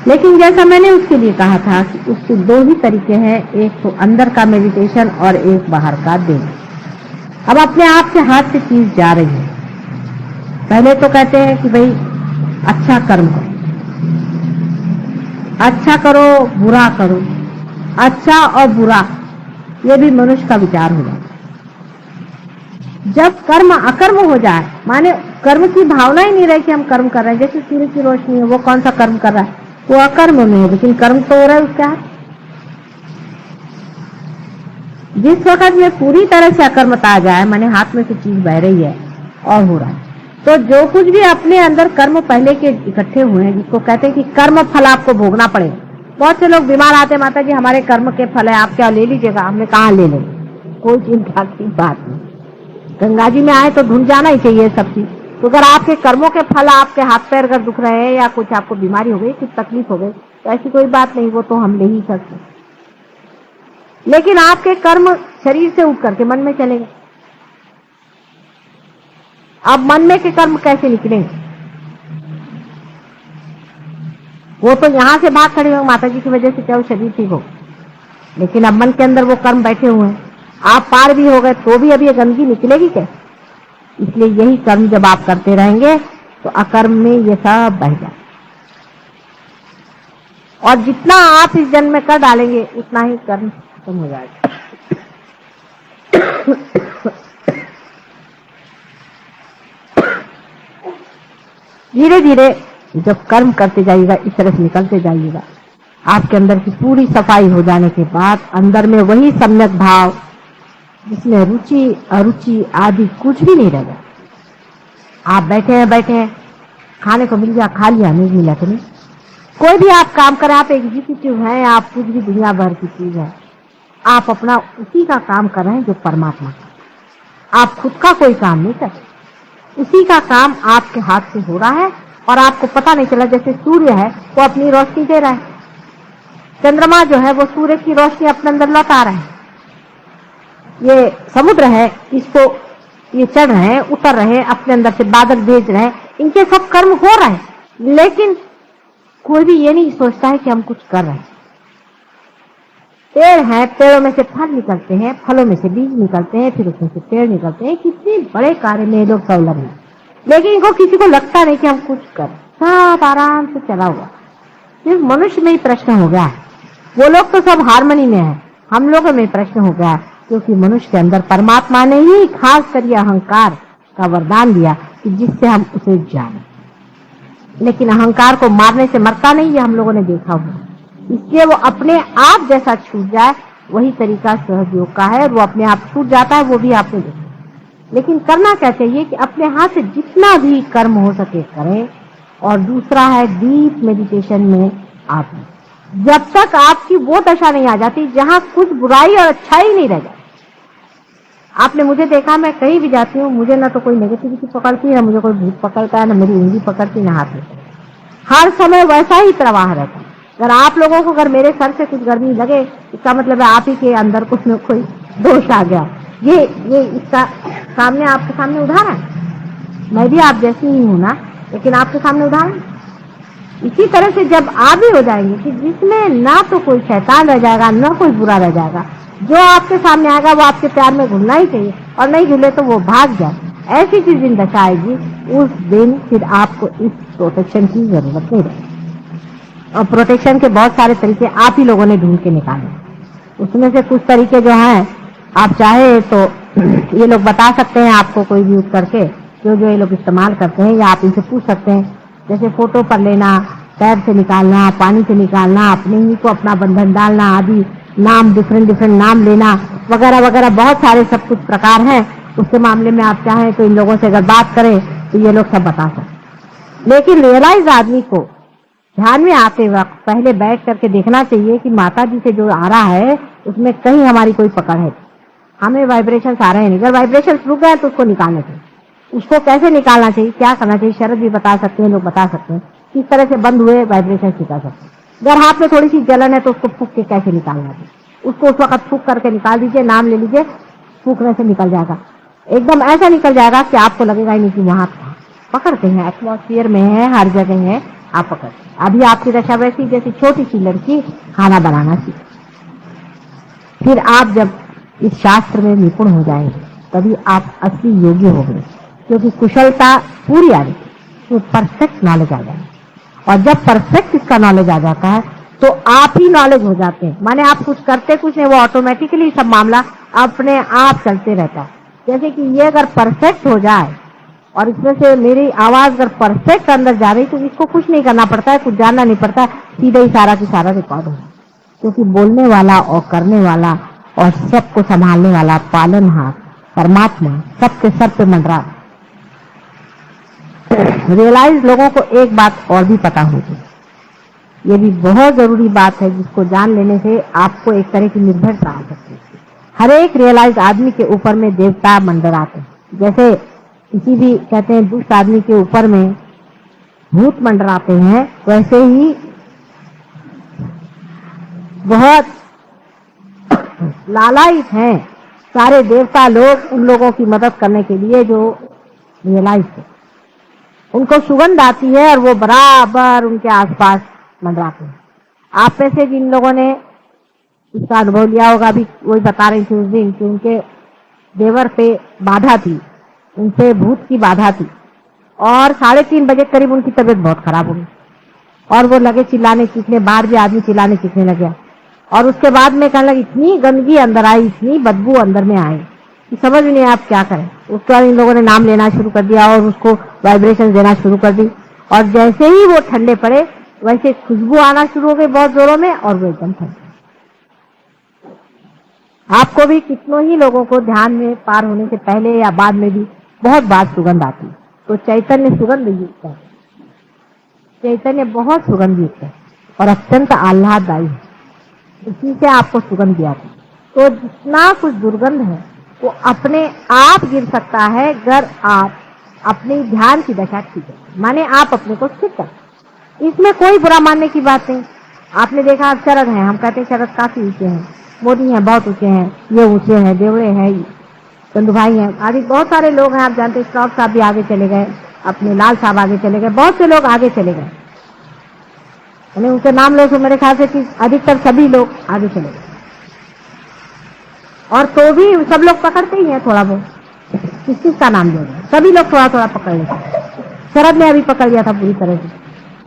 लेकिन जैसा मैंने उसके लिए कहा था कि उसके दो ही तरीके हैं, एक तो अंदर का मेडिटेशन और एक बाहर का देना। अब अपने आप से हाथ से चीज जा रही है। पहले तो कहते हैं कि भाई अच्छा कर्म करो, अच्छा करो बुरा करो, अच्छा और बुरा ये भी मनुष्य का विचार हो जाए। जब कर्म अकर्म हो जाए, माने कर्म की भावना ही नहीं रहे कि हम कर्म कर रहे हैं, जैसे सूर्य की रोशनी है, वो कौन सा कर्म कर रहा है, वो अकर्म में है, लेकिन कर्म तो हो रहा है उसके हाथ। जिस वक्त में पूरी तरह से अकर्मता आ जाए, माने हाथ में से चीज बह रही है और हो रहा है, तो जो कुछ भी अपने अंदर कर्म पहले के इकट्ठे हुए हैं, जिसको कहते हैं कि कर्म फल आपको भोगना पड़ेगा। बहुत से लोग बीमार आते, माता जी हमारे कर्म के फल है, आप क्या ले लीजिएगा, हमने कहा ले लेंगे, कोई चिंता की बात नहीं। गंगा जी में आए तो धुल जाना ही चाहिए सब चीज। तो अगर आपके कर्मों के फल, आपके हाथ पैर अगर दुख रहे हैं या कुछ आपको बीमारी हो गई, कुछ तकलीफ हो गई, तो ऐसी कोई बात नहीं, वो तो हम ले ही सकते। लेकिन आपके कर्म शरीर से उठ करके मन में चलेंगे। अब मन में के कर्म कैसे निकलेंगे? वो तो यहां से भाग खड़े होंगे माता जी की वजह से, चाहे शरीर ठीक हो, लेकिन अब मन के अंदर वो कर्म बैठे हुए हैं। आप पार भी हो गए तो भी अब ये गंदगी निकलेगी क्या? इसलिए यही कर्म जब आप करते रहेंगे तो अकर्म में ये सब बह जाए, और जितना आप इस जन्म में कर डालेंगे उतना ही कर्म खत्म हो जाएगा। धीरे धीरे जब कर्म करते जाइएगा, इस तरह से निकलते जाइएगा, आपके अंदर की पूरी सफाई हो जाने के बाद अंदर में वही सम्यक भाव, जिसमें रुचि अरुचि आदि कुछ भी नहीं रहेगा। आप बैठे हैं, खाने को मिल गया खा लिया, नहीं मिला तो नहीं। कोई भी आप काम करें, आप एग्जीक्यूटिव हैं, आप कुछ भी दुनिया भर की चीज है, आप अपना उसी का काम कर रहे हैं जो परमात्मा का। आप खुद का कोई काम नहीं कर, उसी का काम आपके हाथ से हो रहा है और आपको पता नहीं चला। जैसे सूर्य है वो अपनी रोशनी दे रहा है, चंद्रमा जो है वो सूर्य की रोशनी अपने अंदर लौटा रहा है, ये समुद्र है इसको ये चढ़ रहे हैं, उतर रहे हैं, अपने अंदर से बादल भेज रहे हैं, इनके सब कर्म हो रहे हैं, लेकिन कोई भी ये नहीं सोचता है कि हम कुछ कर रहे हैं। पेड़ हैं, पेड़ों में से फल निकलते हैं, फलों में से बीज निकलते हैं, फिर उसमें से पेड़ निकलते हैं। कितने बड़े कार्य में लोग संलग्न हैं, लेकिन इनको किसी को लगता नहीं कि हम कुछ कर, सब आराम से चला हुआ। सिर्फ मनुष्य में ही प्रश्न हो गया है, वो लोग तो सब हारमोनी में है, हम लोगों में प्रश्न हो गया, क्योंकि मनुष्य के अंदर परमात्मा ने ही खास कर ये अहंकार का वरदान दिया कि जिससे हम उसे जाने। लेकिन अहंकार को मारने से मरता नहीं, ये हम लोगों ने देखा हुआ, इसलिए वो अपने आप जैसा छूट जाए वही तरीका सहज योग का है, वो अपने आप छूट जाता है, वो भी आपने देखा। लेकिन करना क्या चाहिए कि अपने हाथ से जितना भी कर्म हो सके करें, और दूसरा है डीप मेडिटेशन में आप जब तक आपकी वो दशा नहीं आ जाती जहां कुछ बुराई और अच्छाई नहीं रह जाती। आपने मुझे देखा, मैं कहीं भी जाती हूँ, मुझे ना तो कोई नेगेटिविटी पकड़ती है, ना मुझे कोई भूत पकड़ता है, ना मेरी उंगली पकड़ती, ना हाथ में। हर समय वैसा ही प्रवाह रहता है। अगर आप लोगों को अगर मेरे सर से कुछ गर्मी लगे, इसका मतलब है आप ही के अंदर कुछ न कोई दोष आ गया। ये इसका सामने आपके सामने उदाहरण है। मैं भी आप जैसी ही हूं ना, लेकिन आपके सामने उदाहरण। इसी तरह से जब आप भी हो जाएंगे कि जिसमें ना तो कोई शैतान रह जाएगा, ना कोई बुरा रह जाएगा, जो आपके सामने आएगा वो आपके प्यार में घुलना ही चाहिए, और नहीं घुले तो वो भाग जाए। ऐसी चीज दिन दशा आएगी, उस दिन फिर आपको इस प्रोटेक्शन की जरूरत नहीं रहेगी। और प्रोटेक्शन के बहुत सारे तरीके आप ही लोगों ने ढूंढ के निकाले। उसमें से कुछ तरीके जो हैं, आप चाहे तो ये लोग बता सकते हैं आपको, कोई भी यूज करके जो ये लोग इस्तेमाल करते हैं, या आप इनसे पूछ सकते हैं। जैसे फोटो पर लेना, पैर से निकालना, पानी से निकालना, अपने ही को अपना बंधन डालना आदि, नाम डिफरेंट नाम लेना वगैरह वगैरह, बहुत सारे सब कुछ प्रकार हैं। उसके मामले में आप चाहें तो इन लोगों से अगर बात करें तो ये लोग सब बता सकते। लेकिन रियलाइज आदमी को ध्यान में आते वक्त पहले बैठ करके देखना चाहिए कि माता जी से जो आ रहा है उसमें कहीं हमारी कोई पकड़ है। हमें वाइब्रेशन आ रहे हैं, अगर वाइब्रेशन रुक गए तो उसको निकालना चाहिए। उसको कैसे निकालना चाहिए, क्या करना चाहिए, शरद भी बता सकते हैं, लोग बता सकते हैं किस तरह से बंद हुए वाइब्रेशन सिखा सकते हैं। अगर हाथ में थोड़ी सी जलन है तो उसको फूक के कैसे निकालना चाहिए, उसको उस वक्त फूक करके निकाल दीजिए, नाम ले लीजिए, फूकने से निकल जाएगा। एकदम ऐसा निकल जाएगा कि आपको लगेगा ही नहीं कि वहां पकड़ते हैं, एटमॉस्फेयर में है, हर जगह है, आप पकड़। अभी आपकी दशा वैसी जैसी छोटी सी लड़की खाना बनाना सीखे। फिर आप जब इस शास्त्र में निपुण हो जाएंगे तभी आप असली योगी होंगे, क्योंकि कुशलता पूरी आ जाती, तो परफेक्ट नॉलेज आ जाएगा। और जब परफेक्ट इसका नॉलेज आ जाता है तो आप ही नॉलेज हो जाते हैं। माने आप कुछ करते कुछ नहीं, वो ऑटोमेटिकली सब मामला अपने आप चलते रहता है। जैसे कि ये अगर परफेक्ट हो जाए और इसमें से मेरी आवाज अगर परफेक्ट अंदर जा रही तो इसको कुछ नहीं करना पड़ता है, कुछ जानना नहीं पड़ता है, सीधा ही सारा की सारा रिकॉर्ड हो। क्योंकि बोलने वाला और करने वाला और सबको संभालने वाला पालनहार परमात्मा सबके सब पे मंडरा। रियलाइज लोगों को एक बात और भी पता होगी, ये भी बहुत जरूरी बात है, जिसको जान लेने से आपको एक तरह की निर्भरता आ सकती है। हर एक रियलाइज आदमी के ऊपर में देवता मंडराते हैं। जैसे किसी भी कहते हैं दुष्ट आदमी के ऊपर में भूत मंडराते हैं, वैसे ही बहुत लालायित हैं सारे देवता लोग उन लोगों की मदद करने के लिए जो रियलाइज है। उनको सुगंध आती है और वो बराबर उनके आसपास मंडराते हैं। आप में से जिन लोगों ने इसका अनुभव लिया होगा, अभी वही बता रही थी उस दिन कि उनके देवर पे बाधा थी, उनसे भूत की बाधा थी, और 3:30 बजे करीब उनकी तबीयत बहुत खराब हो गई और वो लगे चिल्लाने चीखने, बाहर भी आदमी चिल्लाने चीखने लगे। और उसके बाद में कहने लगे इतनी गंदगी अंदर आई, इतनी बदबू अंदर में आई कि समझ नहीं आप क्या करें। उसके बाद इन लोगों ने नाम लेना शुरू कर दिया और उसको वाइब्रेशन देना शुरू कर दी, और जैसे ही वो ठंडे पड़े वैसे खुशबू आना शुरू हो गई बहुत जोरों में, और वो एकदम ठंडे। आपको भी कितनों ही लोगों को ध्यान में पार होने से पहले या बाद में भी बहुत बार सुगंध आती है। तो चैतन्य सुगंध युक्त है, चैतन्य बहुत सुगंध युक्त है और अत्यंत आह्लाददायी है, इसी से आपको सुगंध दिया था। तो जितना कुछ दुर्गंध है वो अपने आप गिर सकता है अगर आप अपनी ध्यान की दशा ठीक है, माने आप अपने को स्थिर कर। इसमें कोई बुरा मानने की बात नहीं। आपने देखा शरद हैं, हम कहते हैं शरद काफी ऊंचे हैं, मोदी हैं बहुत ऊंचे हैं, ये ऊंचे हैं, देवड़े हैं, चंदू भाई हैं, आदि बहुत सारे लोग हैं। आप जानते हैं श्रॉफ साहब भी आगे चले गए, अपने लाल साहब आगे चले गए, बहुत से लोग आगे चले गए। मैंने उनके नाम लो तो मेरे ख्याल से कि अधिकतर सभी लोग आगे चले गए, और तो भी सब लोग पकड़ते ही हैं थोड़ा बहुत। किस का नाम ले रहे, सभी लोग थोड़ा थोड़ा पकड़ लेते। शरद ने अभी पकड़ लिया था पूरी तरह से,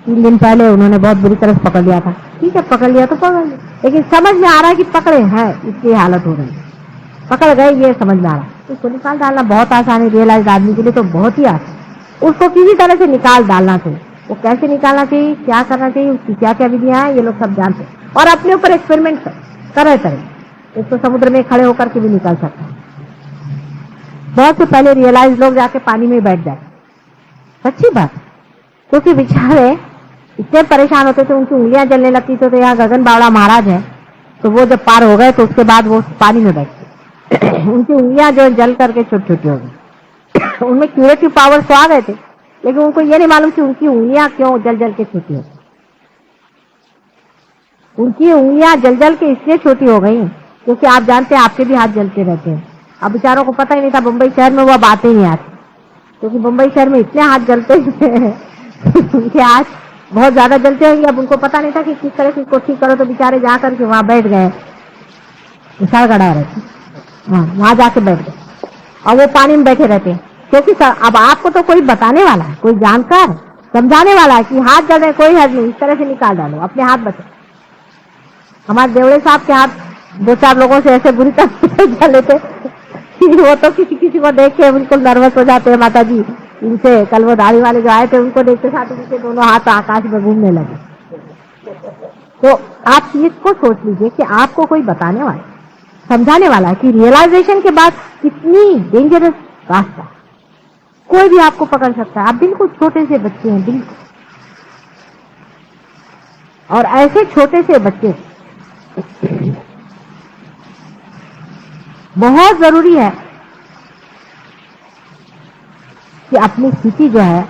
3 दिन पहले उन्होंने बहुत बुरी तरह से पकड़ लिया था। ठीक है, पकड़ लिया तो पकड़ लिया, लेकिन समझ में आ रहा है कि पकड़े हैं, इसकी हालत हो रही, पकड़ गए, ये समझ में आ रहा है। उसको निकाल डालना बहुत आसान है, रियलाइज आदमी के लिए तो बहुत ही आसान। उसको किसी तरह से निकाल डालना चाहिए। वो कैसे निकालना चाहिए, क्या करना चाहिए, उसकी क्या क्या विधियां हैं, ये लोग सब जानते हैं, और अपने ऊपर एक्सपेरिमेंट करे करें। इसको समुद्र में खड़े होकर के भी निकाल सकते हैं। बहुत से पहले रियलाइज लोग जाके पानी में बैठ जाए, सच्ची बात, क्योंकि बेचारे इतने परेशान होते थे, उनकी उंगलियां जलने लगती थी। तो यहाँ गगन बावड़ा महाराज है, तो वो जब पार हो गए तो उसके बाद वो पानी में बैठते उनकी उंगलियां जो जल करके छोटी छोटी हो गई उनमें क्यूरेटिव पावर तो आ गए थे, लेकिन उनको ये नहीं मालूम कि उनकी उंगलियां क्यों जल जल के छोटी हो। उनकी उंगलियां जल जल के इसलिए छोटी हो गई क्योंकि आप जानते हैं आपके भी हाथ जलते रहते हैं। अब बेचारों को पता ही नहीं था, मुंबई शहर में वो अब आते ही नहीं आते, क्योंकि मुंबई शहर में इतने हाथ जलते हैं उनके हाथ बहुत ज्यादा जलते होंगे। अब उनको पता नहीं था कि किस तरह से इसको ठीक करो, तो बेचारे जा करके वहां बैठ गए, विशाल गड़ा रहते, हाँ वहां जाके बैठ गए और वो पानी में बैठे रहते हैं। क्योंकि अब आपको तो कोई बताने वाला है, कोई जानकार समझाने वाला है कि हाथ जल रहे, कोई हर्ज नहीं, इस तरह से निकाल डालो, अपने हाथ बचे। हमारे देवड़े साहब के हाथ दो चार लोगों से ऐसे बुरी तरह से जले थे वो तो किसी किसी को देख के बिल्कुल नर्वस हो जाते हैं माता जी। इनसे कल वो दाढ़ी वाले जो आए थे उनको देखते साथ उनके दोनों हाथ आकाश में घूमने लगे। तो आप चीज को सोच लीजिए कि आपको कोई बताने वाला, समझाने वाला है कि रियलाइजेशन के बाद कितनी डेंजरस रास्ता, कोई भी आपको पकड़ सकता है। आप बिल्कुल छोटे से बच्चे हैं, बिल्कुल, और ऐसे छोटे से बच्चे बहुत जरूरी है कि अपनी स्थिति जो है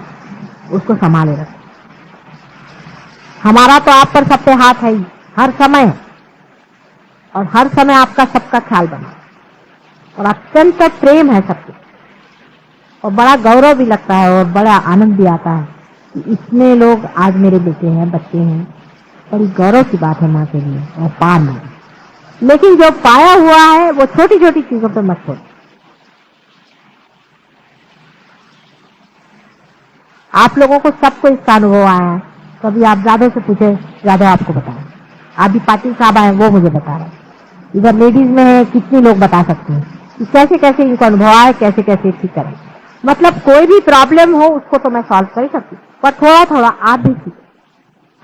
उसको संभाले रखें। हमारा तो आप पर सब पे हाथ है ही हर समय, और हर समय आपका सबका ख्याल बना, और अत्यंत प्रेम है सबके, और बड़ा गौरव भी लगता है और बड़ा आनंद भी आता है कि इतने लोग आज मेरे बेटे हैं, बच्चे हैं। बड़ी गौरव की बात है माँ के लिए और पा में। लेकिन जो पाया हुआ है वो छोटी छोटी चीजों पे मत छोड़ो। आप लोगों को सबको इसका अनुभव आया है। कभी आप जादव से पूछे, जादव आपको बताए, अभी पाटिल साहब आए वो मुझे बता रहे, इधर लेडीज में है, कितने लोग बता सकते हैं कि कैसे कैसे इनको अनुभव आए, कैसे कैसे ठीक करें। मतलब कोई भी प्रॉब्लम हो उसको तो मैं सॉल्व कर सकती हूँ, पर थोड़ा थोड़ा आप भी सीखें,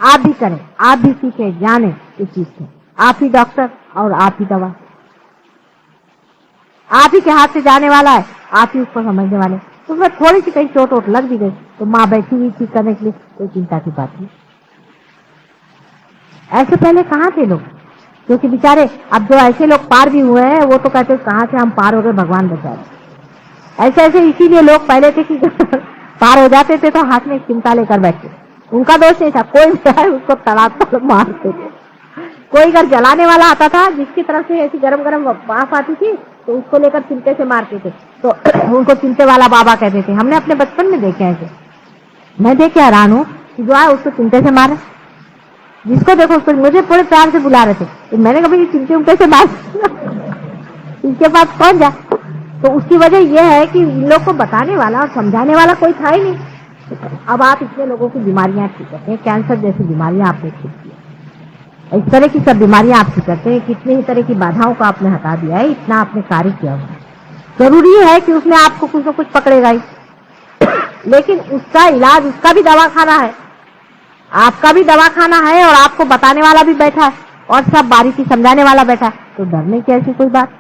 आप भी करें, आप भी सीखे, जाने इस चीज से। आप ही डॉक्टर और आप ही दवा, आप ही के हाथ से जाने वाला है, आप ही उसको समझने वाले। तो उसमें थोड़ी सी कहीं चोट वोट लग भी गई तो माँ बैठी हुई ठीक करने के लिए, कोई चिंता की बात नहीं। ऐसे पहले कहाँ थे लोग, क्योंकि बेचारे अब जो ऐसे लोग पार भी हुए हैं वो तो कहते कहाँ से हम पार हो गए, भगवान बचाए। ऐसे ऐसे इसीलिए लोग पहले थे कि पार हो जाते थे तो हाथ में चिमटा लेकर बैठते, उनका दोष नहीं था, कोई भी उसको तड़ाक मारते थे। कोई अगर जलाने वाला आता था जिसकी तरफ से ऐसी गरम गरम वाफ आती थी तो उसको लेकर चिमटे से मारते थे, तो उनको चिमटे वाला बाबा कहते थे। हमने अपने बचपन में देखे ऐसे, मैं देख के हैरान हूँ कि जो है उसको चिमटे से मारे, जिसको देखो उसको, मुझे पूरे प्यार से बुला रहे थे, तो मैंने कभी चिमटे उमटे से मार इसके पास कौन जाए। तो उसकी वजह यह है कि इन लोग को बताने वाला और समझाने वाला कोई था ही नहीं। अब आप इतने लोगों की बीमारियां ठीक करते हैं, कैंसर जैसी बीमारियां आपने ठीक की, इस तरह की सब बीमारियां आप ठीक करते हैं, कितने ही तरह की बाधाओं को आपने हटा दिया है, इतना आपने कार्य किया हुआ है। जरूरी है कि उसमें आपको कुछ न कुछ पकड़ेगा ही लेकिन उसका इलाज, उसका भी दवाखाना है, आपका भी दवाखाना है, और आपको बताने वाला भी बैठा है और सब बारीकी समझाने वाला बैठा है, तो डरने की ऐसी कोई बात।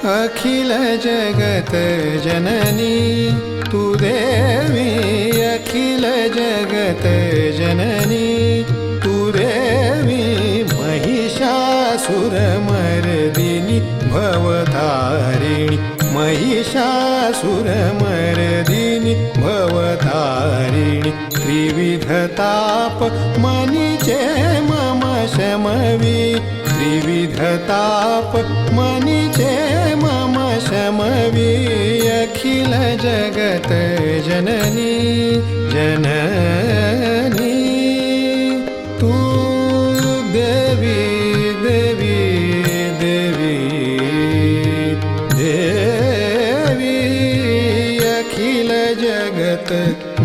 अखिल जगत जननी तू देवी, अखिल जगत जननी तू देवी, महिषासुरमर्दिनी भवतारिणी, महिषासुरमर्दिनी भवतारिणी, त्रिविधताप मनीचे मम शमवी, त्रिविधताप मनीचे मम शमवी, अखिल जगत जननी जननी तू देवी देवी देवी देवी, अखिल जगत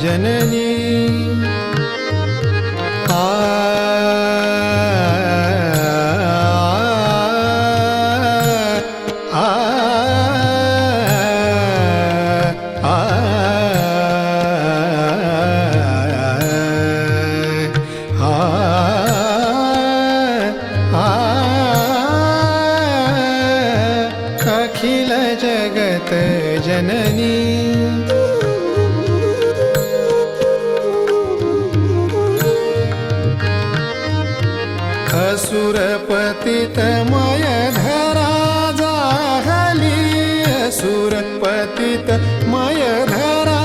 जननी। अखिल जगत जननी असुरपतितमय धरा जाहली, असुरपतितमय धरा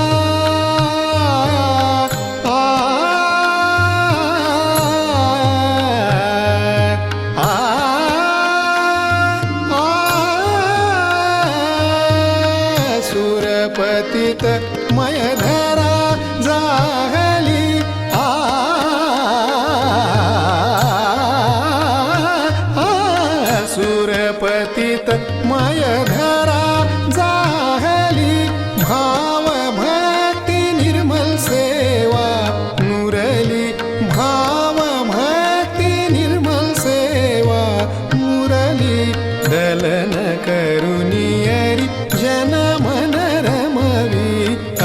सुरपतित मय धरा जाहली, सुरपतित मय धरा जाहली, भाव भक्ति निर्मल सेवा मुरली, भाव भक्ति निर्मल सेवा मुरली, दलन करुनियरी जन मन रमवी,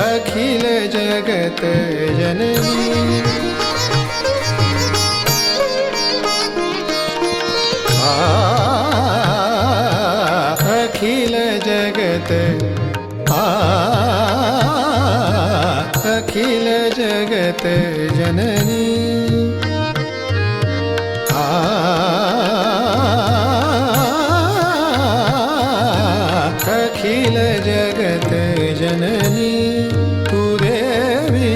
अखिल जगत जननी। अखिल जगत अखिल जगत जननी, अखिल जगत जननी तू देवी,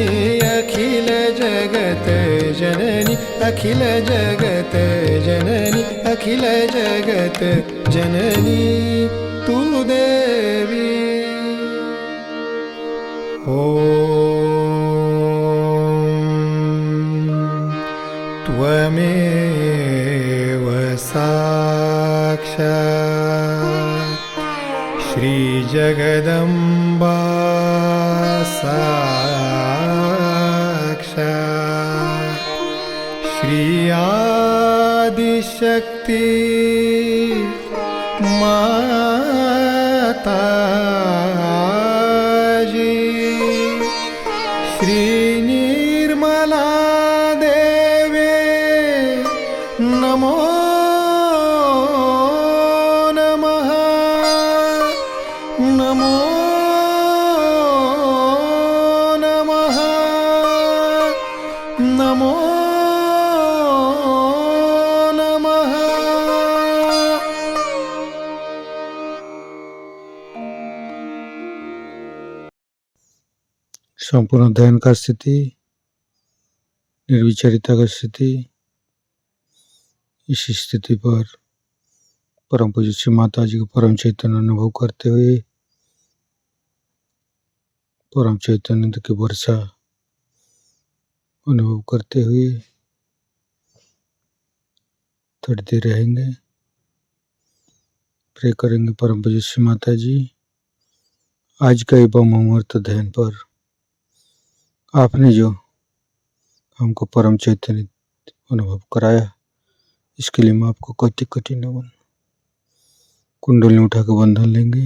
अखिल जगत जननी, अखिल जगत जननी, अखिल जगत जननी तू देवी। त्वमेव साक्षात् श्रीजगदम्बा साक्षात् श्री आदिशक्ति माताजी, श्री निर्मला देवे नमो नमः, नमो नमः, नमो नमः।
संपूर्ण ध्यान का स्थिति, निर्विचारिता का स्थिति, इस स्थिति पर परम पूज्य श्री माता जी को परम चैतन्य अनुभव करते हुए परम चैतन्य की वर्षा अनुभव करते हुए थोड़ी देर रहेंगे। प्रे करेंगे परम पूज्य श्री माता जी, आज का एवं अमृत ध्यान पर आपने जो हमको परम चैतन्य अनुभव कराया, इसके लिए मैं आपको कोटि कोटि नमन। कुंडली उठा के बंधन लेंगे।